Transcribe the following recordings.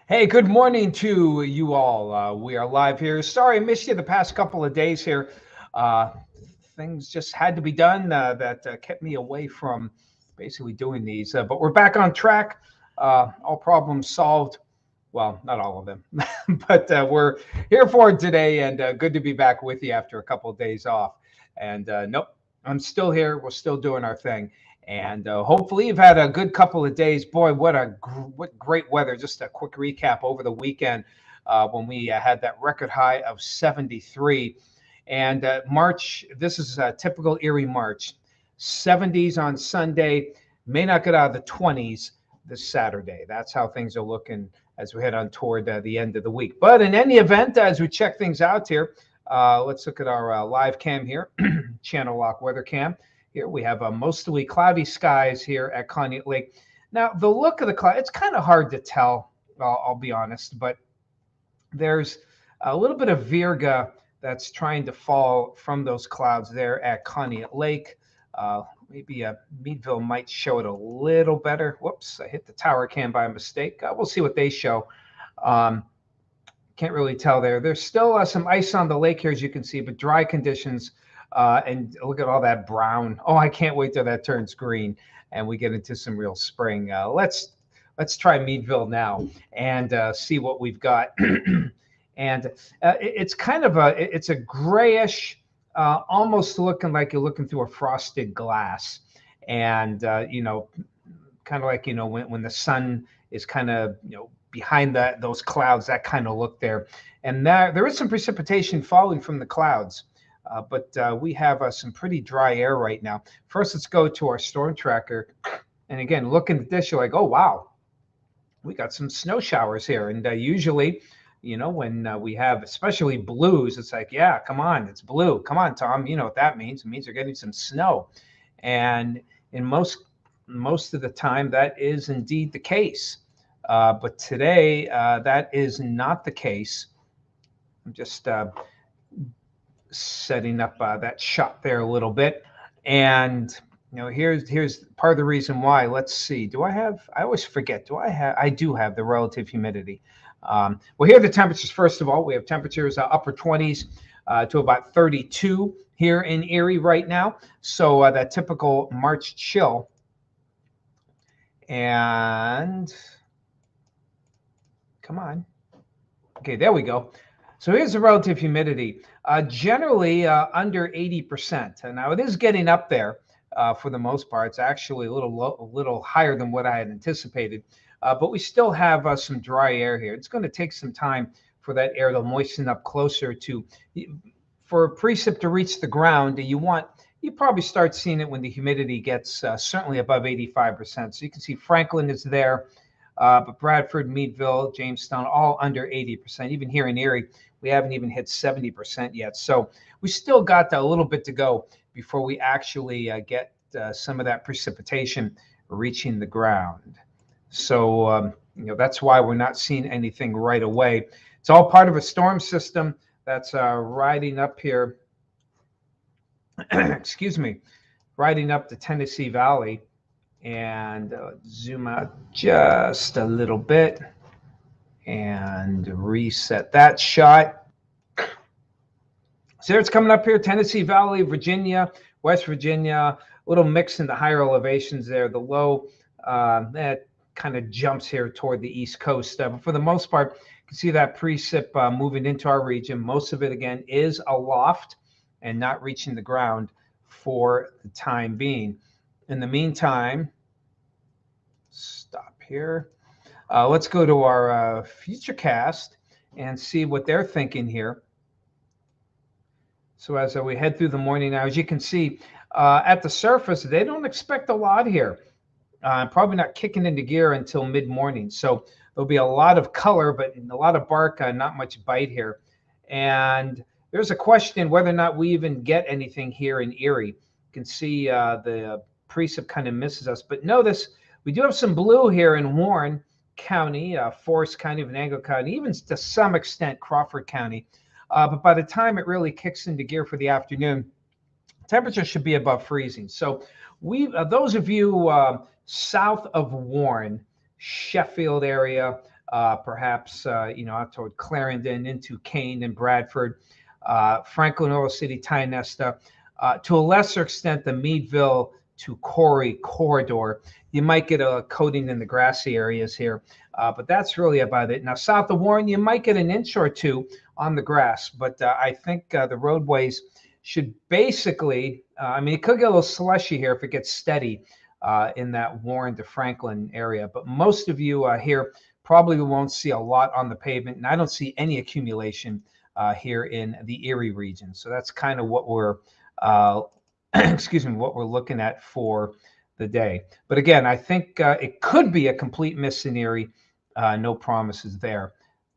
Hey, good morning to you all. We are live here. Sorry I missed you the past couple of days here. Uh, Things just had to be done that kept me away from basically doing these. But we're back on track. All problems solved. Well, not all of them, but we're here for it today, and good to be back with you after a couple of days off. And nope, I'm still here. We're still doing our thing, and hopefully you've had a good couple of days. Boy, what great weather! Just a quick recap over the weekend when we had that record high of 73, and March. This is a typical Erie March. 70s on Sunday. May not get out of the 20s this Saturday. That's how things are looking as we head on toward the end of the week. But in any event, as we check things out here, let's look at our live cam here, channel lock weather cam. Here we have mostly cloudy skies here at Conneaut Lake. Now, the look of the cloud, it's kind of hard to tell, I'll be honest, but there's a little bit of virga that's trying to fall from those clouds there at Conneaut Lake. Maybe Meadville might show it a little better. Whoops, I hit the tower cam by mistake. We'll see what they show. Can't really tell there. There's still some ice on the lake here, as you can see, but dry conditions. And look at all that brown. Oh, I can't wait till that turns green and we get into some real spring. Let's try Meadville now and see what we've got. And it's kind of it's a grayish, almost looking like you're looking through a frosted glass. And, kind of like, when the sun is kind of, behind those clouds, that kind of look there. And there is some precipitation falling from the clouds. But we have some pretty dry air right now. First, let's go to our storm tracker. And again, looking at this, you're like, oh, wow, we got some snow showers here. And usually, when we have especially blues, it's like, yeah, come on, it's blue. Come on, Tom. You know what that means. It means you're getting some snow. And in most of the time, that is indeed the case. But today, that is not the case. I'm just setting up that shot there a little bit. And here's part of the reason why. Let's see. I always forget. I do have the relative humidity. Well, here are the temperatures. First of all, we have temperatures upper 20s to about 32 here in Erie right now. So that typical March chill. And come on. Okay, there we go. So here's the relative humidity. Generally under 80%. And now it is getting up there for the most part. It's actually a little higher than what I had anticipated. But we still have some dry air here. It's going to take some time for that air to moisten up closer for a precip to reach the ground. You probably start seeing it when the humidity gets certainly above 85%. So you can see Franklin is there, but Bradford, Meadville, Jamestown, all under 80%. Even here in Erie, we haven't even hit 70% yet. So we still got a little bit to go before we actually get some of that precipitation reaching the ground. So, that's why we're not seeing anything right away. It's all part of a storm system that's riding up here. Excuse me, riding up the Tennessee Valley. And zoom out just a little bit and reset that shot. So it's coming up here, Tennessee Valley, Virginia, West Virginia, a little mix in the higher elevations there. The low, that kind of jumps here toward the East Coast. But for the most part, you can see that precip moving into our region. Most of it, again, is aloft and not reaching the ground for the time being. In the meantime, stop here. Let's go to our Futurecast and see what they're thinking here. So as we head through the morning now, as you can see, at the surface, they don't expect a lot here. Probably not kicking into gear until mid-morning. So there'll be a lot of color, but a lot of bark, not much bite here. And there's a question whether or not we even get anything here in Erie. You can see the precip kind of misses us. But notice we do have some blue here in Warren County, Forest County, Venango County, even to some extent Crawford County. But by the time it really kicks into gear for the afternoon, temperature should be above freezing. So those of you south of Warren, Sheffield area, perhaps out toward Clarendon into Kane and Bradford, Franklin, Oil City, Tionesta, to a lesser extent the Meadville to Corey corridor. You might get a coating in the grassy areas here, but that's really about it. Now, south of Warren, you might get an inch or two on the grass, but I think the roadways should basically, it could get a little slushy here if it gets steady in that Warren to Franklin area, but most of you here probably won't see a lot on the pavement, and I don't see any accumulation here in the Erie region. So that's kind of what we're what we're looking at for the day. But again, I think it could be a complete miss in Erie. No promises there.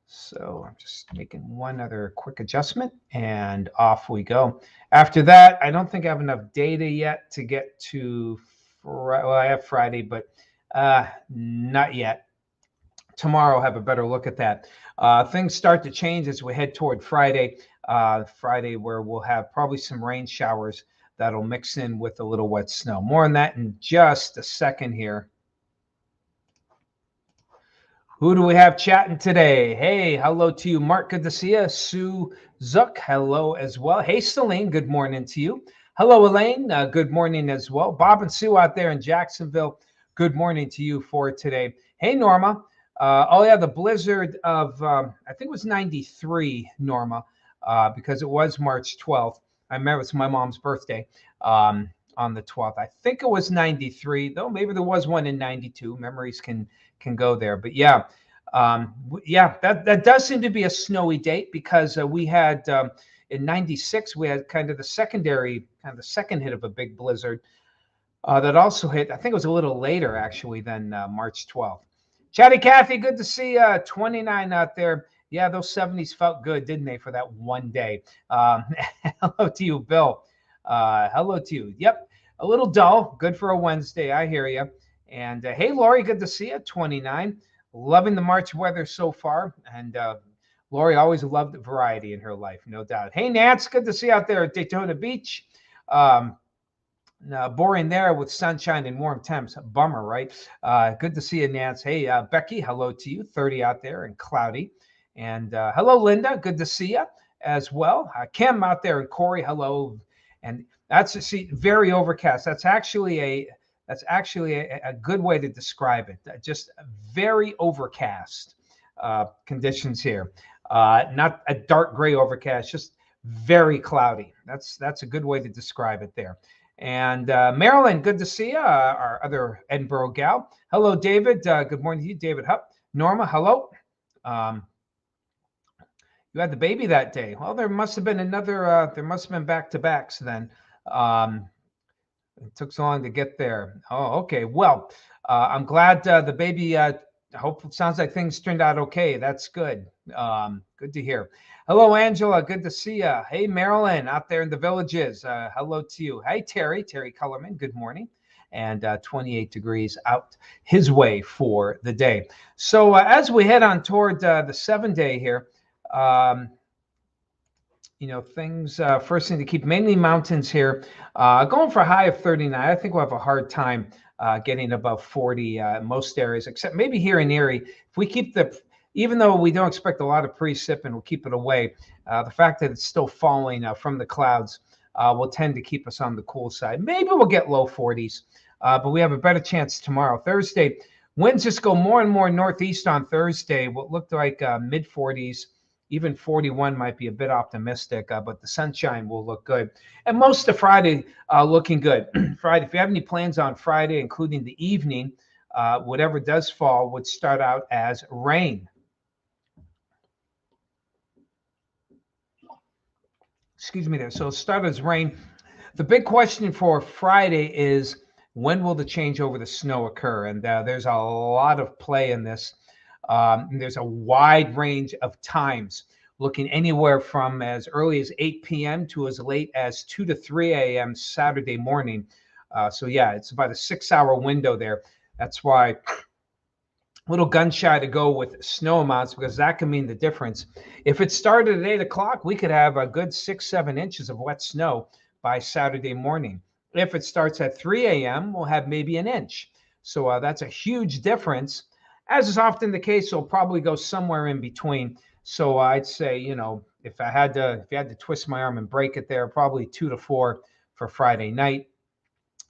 So I'm just making one other quick adjustment and off we go. After that, I don't think I have enough data yet to get to, well, I have Friday, but not yet. Tomorrow I'll have a better look at that. Things start to change as we head toward Friday. Friday where we'll have probably some rain showers that'll mix in with a little wet snow. More on that in just a second here. Who do we have chatting today? Hey, hello to you, Mark. Good to see you. Sue Zook, hello as well. Hey, Celine, good morning to you. Hello, Elaine. Good morning as well. Bob and Sue out there in Jacksonville, good morning to you for today. Hey, Norma. The blizzard of, I think it was 93, Norma, because it was March 12th. I remember it's my mom's birthday on the 12th. I think it was 93, though maybe there was one in 92. Memories can go there. But yeah, that does seem to be a snowy date because we had in 96, we had kind of the second hit of a big blizzard that also hit, I think it was a little later actually than March 12th. Chatty Cathy, good to see you. 29 out there. Yeah, those 70s felt good, didn't they, for that one day? Hello to you, Bill. Hello to you. Yep, a little dull. Good for a Wednesday. I hear you. And hey, Lori, good to see you. 29. Loving the March weather so far. And Lori always loved variety in her life, no doubt. Hey, Nance, good to see you out there at Daytona Beach. Boring there with sunshine and warm temps. Bummer, right? Good to see you, Nance. Hey, Becky, hello to you. 30 out there and cloudy. And hello, Linda. Good to see you as well. Kim out there and Corey, hello. And that's very overcast. That's actually a good way to describe it. Just very overcast conditions here. Not a dark gray overcast, just very cloudy. That's a good way to describe it there. And Marilyn, good to see you, our other Edinburgh gal. Hello, David. Good morning to you, David Hupp. Norma, hello. You had the baby that day. Well, there must have been there must have been back-to-backs then. It took so long to get there. Oh, okay. Well, I'm glad the baby, hope it sounds like things turned out okay. That's good. Good to hear. Hello, Angela. Good to see you. Hey, Marilyn, out there in the villages. Hello to you. Hey, Terry Cullerman. Good morning. And 28 degrees out his way for the day. So as we head on toward the 7-day here, things, first thing to keep, mainly mountains here, going for a high of 39. I think we'll have a hard time getting above 40 most areas, except maybe here in Erie. If we keep even though we don't expect a lot of precip and we'll keep it away, the fact that it's still falling from the clouds will tend to keep us on the cool side. Maybe we'll get low 40s, but we have a better chance tomorrow. Thursday, winds just go more and more northeast on Thursday. What looked like mid 40s, even 41 might be a bit optimistic, but the sunshine will look good. And most of Friday looking good. Friday, if you have any plans on Friday, including the evening, whatever does fall would start out as rain. Excuse me there. So it'll start as rain. The big question for Friday is, when will the change over the snow occur? And there's a lot of play in this. There's a wide range of times, looking anywhere from as early as 8 p.m. to as late as 2 to 3 a.m. Saturday morning. So yeah, it's about a 6-hour window there. That's why a little gun shy to go with snow amounts, because that can mean the difference. If it started at 8 o'clock, we could have a good 6-7 inches of wet snow by Saturday morning. If it starts at 3 a.m., we'll have maybe an inch. So that's a huge difference. as is often the case, it'll probably go somewhere in between. So I'd say, if you had to twist my arm and break it there, probably 2 to 4 for Friday night,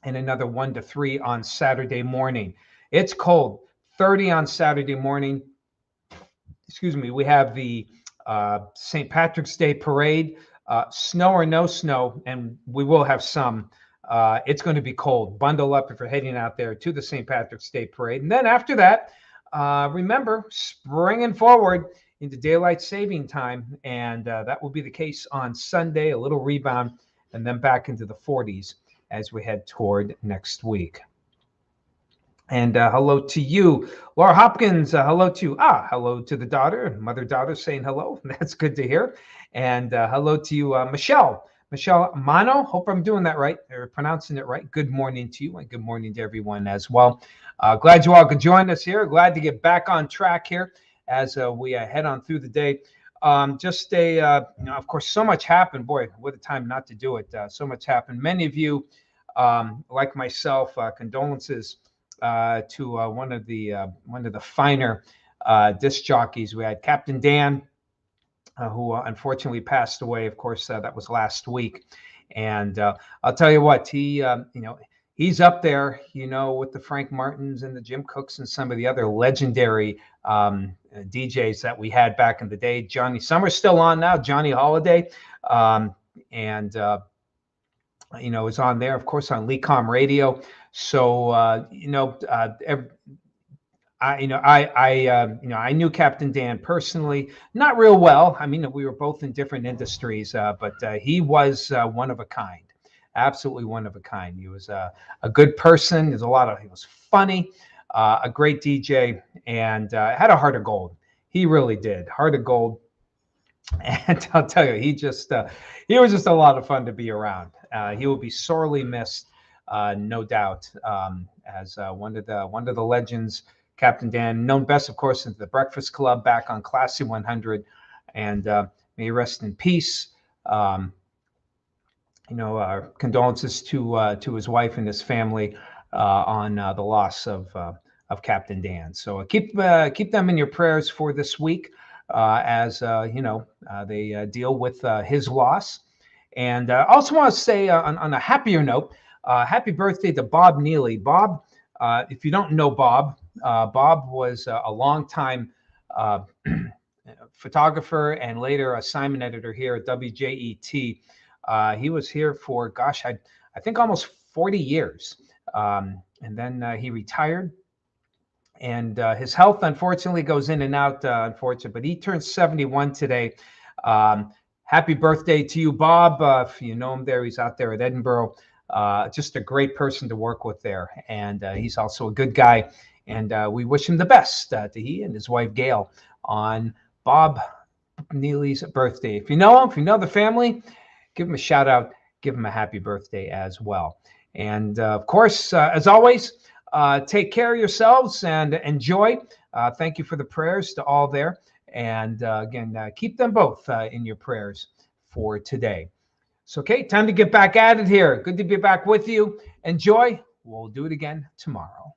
and another 1 to 3 on Saturday morning. It's cold, 30 on Saturday morning. Excuse me. We have the St. Patrick's Day parade, snow or no snow, and we will have some. It's going to be cold. Bundle up if you're heading out there to the St. Patrick's Day parade. And then after that, remember, springing forward into daylight saving time, and that will be the case on Sunday, a little rebound, and then back into the 40s as we head toward next week. And hello to you, Laura Hopkins. Hello to you. Hello to the daughter, mother-daughter saying hello. That's good to hear. And hello to you, Michelle. Michelle Mano. Hope I'm doing that right, or pronouncing it right. Good morning to you, and good morning to everyone as well. Glad you all could join us here. Glad to get back on track here as we head on through the day. Of course, so much happened. Boy, what a time not to do it. So much happened. Many of you, like myself, condolences to one of the finer disc jockeys. We had Captain Dan, who unfortunately passed away. Of course, that was last week. And I'll tell you what, he's up there, with the Frank Martins and the Jim Cooks and some of the other legendary DJs that we had back in the day. Johnny Summer's still on now, Johnny Holiday, is on there, of course, on Lecom Radio. So I knew Captain Dan personally, not real well. I mean, we were both in different industries, but he was one of a kind, absolutely one of a kind. He was a good person. He was funny, a great DJ, and had a heart of gold. He really did, heart of gold. And I'll tell you, he was just a lot of fun to be around. He will be sorely missed, no doubt, as one of the legends. Captain Dan, known best, of course, as the Breakfast Club back on Classy 100, and may he rest in peace. Our condolences to his wife and his family on the loss of Captain Dan. So keep them in your prayers for this week as they deal with his loss. And I also want to say on a happier note, happy birthday to Bob Neely. Bob, if you don't know Bob, Bob was a longtime photographer and later assignment editor here at WJET. He was here for, I think almost 40 years. And then he retired. And his health, unfortunately, goes in and out, but he turned 71 today. Happy birthday to you, Bob. If you know him there, he's out there at Edinburgh. Just a great person to work with there. And he's also a good guy. And we wish him the best to he and his wife, Gail, on Bob Neely's birthday. If you know him, if you know the family, give him a shout out, give him a happy birthday as well. And of course, as always, take care of yourselves and enjoy. Thank you for the prayers to all there. And again, keep them both in your prayers for today. So, okay, time to get back at it here. Good to be back with you. Enjoy. We'll do it again tomorrow.